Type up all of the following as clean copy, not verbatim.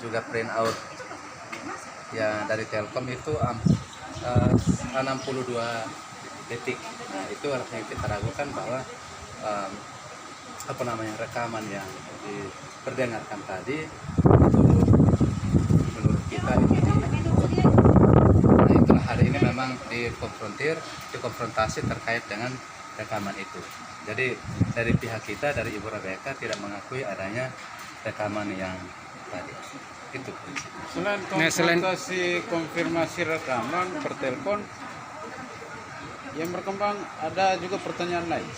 juga print out ya dari Telkom itu 62 detik. Nah, itu yang kita ragukan bahwa rekaman yang diperdengarkan tadi itu menurut kita nah itulah hari ini memang dikonfrontasi terkait dengan rekaman itu. Jadi dari pihak kita, dari Ibu Rebecca tidak mengakui adanya rekaman yang tadi. Itu prinsipnya. Selain konfirmasi rekaman per telepon, yang berkembang ada juga pertanyaan lain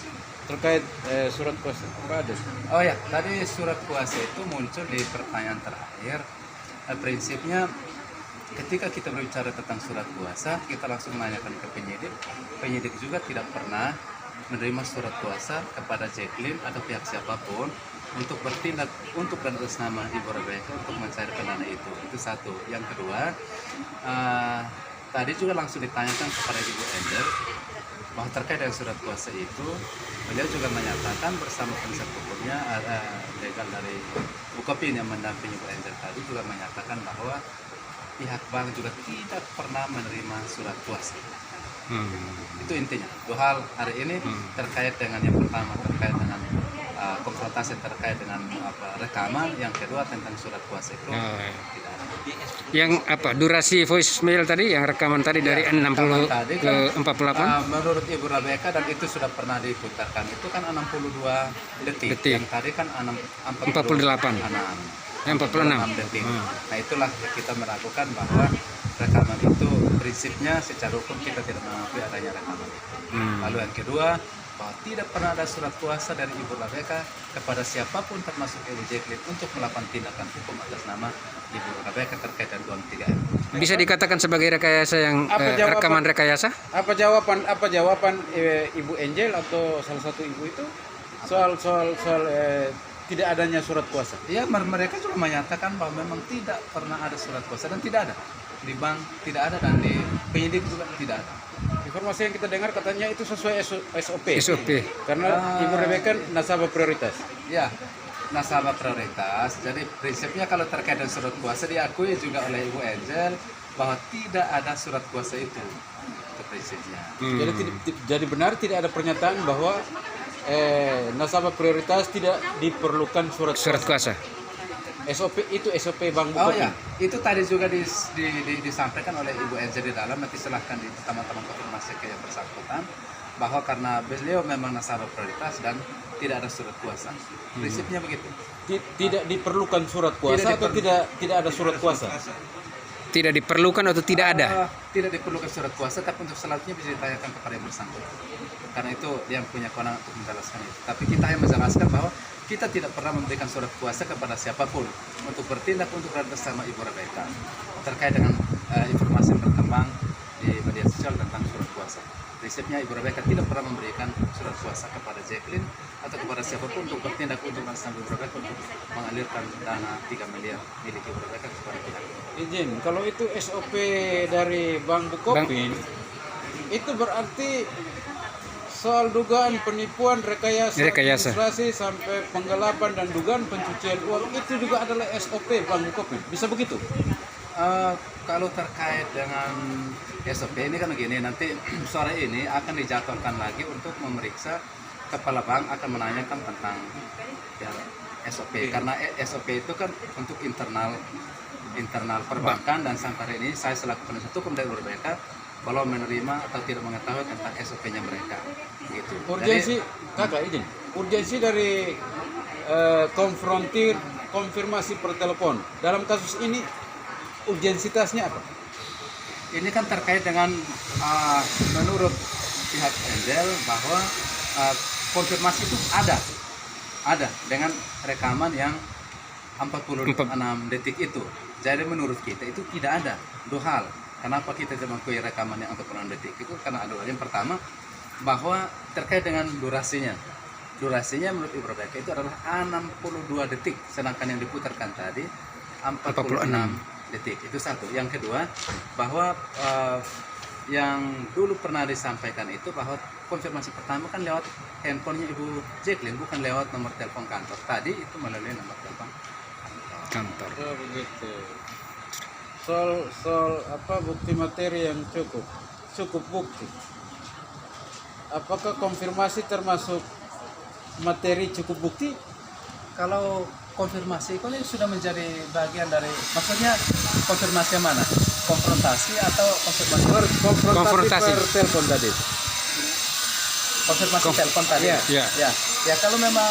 terkait surat kuasa. Apa ada? Oh ya, tadi surat kuasa itu muncul di pertanyaan terakhir. Prinsipnya ketika kita berbicara tentang surat kuasa, kita langsung menanyakan ke penyidik. Penyidik juga tidak pernah menerima surat kuasa kepada Jacqueline atau pihak siapapun untuk bertindak untuk dan atas nama Ibu Rebecca untuk mencairkan dana itu. Itu satu. Yang kedua, tadi juga langsung ditanyakan kepada Ibu Angel bahwa terkait dengan surat kuasa itu, beliau juga menyatakan bersama penasihat hukumnya legal dari Bukopin yang mendampingi Ibu Angel tadi juga menyatakan bahwa pihak bank juga tidak pernah menerima surat kuasa. Itu intinya. Dua hal hari ini terkait dengan yang pertama terkait dengan konfrontasi terkait dengan rekaman, yang kedua tentang surat kuasa itu tidak ada. Yang durasi voicemail tadi, yang rekaman tadi dari 60 tadi ke 48? Menurut Ibu Rebecca, dan itu sudah pernah diputarkan, itu kan 62 detik. Yang tadi kan 48. 46 detik. Nah itulah kita meragukan bahwa rekaman itu prinsipnya secara hukum kita tidak mengakui adanya rekaman itu. Lalu yang kedua, bahwa tidak pernah ada surat kuasa dari Ibu Rebecca kepada siapapun termasuk Ibu Jacqueline untuk melakukan tindakan hukum atas nama Ibu Rebecca terkait dengan uang 3M. Bisa dikatakan sebagai rekayasa yang rekaman rekayasa? Apa jawaban Ibu Angel atau salah satu ibu itu soal tidak adanya surat kuasa? Ya, mereka juga menyatakan bahwa memang tidak pernah ada surat kuasa dan tidak ada di bank, tidak ada, dan di penyidik juga tidak ada. Informasi yang kita dengar katanya itu sesuai SOP. Karena Ibu Rebecca nasabah prioritas. Ya, nasabah prioritas. Jadi prinsipnya kalau terkait dengan surat kuasa diakui juga oleh Ibu Angel bahwa tidak ada surat kuasa itu. Itu prinsipnya. Jadi benar tidak ada pernyataan bahwa nasabah prioritas tidak diperlukan surat kuasa. SOP itu SOP Bank Bukopin. Oh ya, itu tadi juga disampaikan oleh Ibu Angel di dalam. Nanti silahkan di teman-teman konfirmasi ke yang bersangkutan bahwa karena beliau memang nasabah prioritas dan tidak ada surat kuasa. Prinsipnya begitu. Tidak diperlukan surat kuasa atau tidak ada surat kuasa? Tidak diperlukan atau tidak ada? Tidak diperlukan surat kuasa, tapi untuk selanjutnya bisa ditanyakan kepada yang bersangkutan. Karena itu dia punya kewenangan untuk menjelaskan itu. Tapi kita yang menjelaskan bahwa kita tidak pernah memberikan surat kuasa kepada siapapun untuk bertindak untuk bersama Ibu Rebecca terkait dengan informasi yang berkembang di media sosial tentang surat kuasa. Prinsipnya Ibu Rebecca tidak pernah memberikan surat kuasa kepada Jacqueline atau kepada siapapun untuk bertindak untuk bersama Ibu Rebecca untuk mengalirkan dana 3 miliar milik Ibu Rebecca kepada pihak. Izin, kalau itu SOP dari Bank Bukopin, itu berarti soal dugaan penipuan, rekayasa administrasi sampai penggelapan dan dugaan pencucian uang itu juga adalah SOP Bank Bukopin. Bisa begitu? Kalau terkait dengan SOP ini kan begini, nanti sore ini akan dijadwalkan lagi untuk memeriksa kepala bank, akan menanyakan tentang ya, SOP. Karena SOP itu kan untuk internal perbankan, dan sampai hari ini saya selaku penasihat hukum dari Rebecca kalau menerima atau tidak mengetahui tentang SOP-nya mereka. Gitu. Urgensi, urgensi dari konfirmasi per telepon dalam kasus ini, urgensitasnya apa? Ini kan terkait dengan menurut pihak Angel bahwa konfirmasi itu ada dengan rekaman yang 46 detik itu. Jadi menurut kita itu tidak ada. Dua hal. Kenapa kita tidak mengakui rekaman yang 46 detik itu? Karena ada yang pertama bahwa terkait dengan durasinya. Durasinya menurut Ibu Rebecca itu adalah 62 detik, sedangkan yang diputarkan tadi 46 detik. Itu satu. Yang kedua, bahwa yang dulu pernah disampaikan itu bahwa konfirmasi pertama kan lewat handphonenya Ibu Jacqueline, bukan lewat nomor telepon kantor. Tadi itu melalui nomor telepon kantor. kantor. Oh, begitu. Soal apa bukti materi yang cukup bukti. Apakah konfirmasi termasuk materi cukup bukti? Kalau konfirmasi itu ini sudah menjadi bagian dari, maksudnya konfirmasi yang mana? Konfrontasi atau konfirmasi? Konfrontasi. Per telepon tadi. Konfirmasi telepon tadi. Iya. Ya kalau memang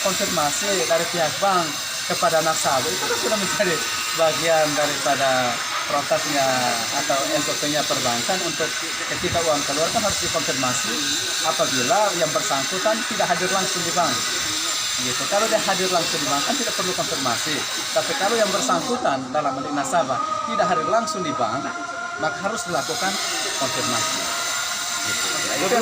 konfirmasi dari pihak bank kepada nasabah itu kan sudah menjadi bagian daripada prosesnya atau SOP-nya perbankan untuk ketika uang keluar kan harus dikonfirmasi apabila yang bersangkutan tidak hadir langsung di bank. Gitu. Kalau dia hadir langsung di bank kan tidak perlu konfirmasi. Tapi kalau yang bersangkutan dalam hal ini nasabah tidak hadir langsung di bank, maka harus dilakukan konfirmasi. Gitu.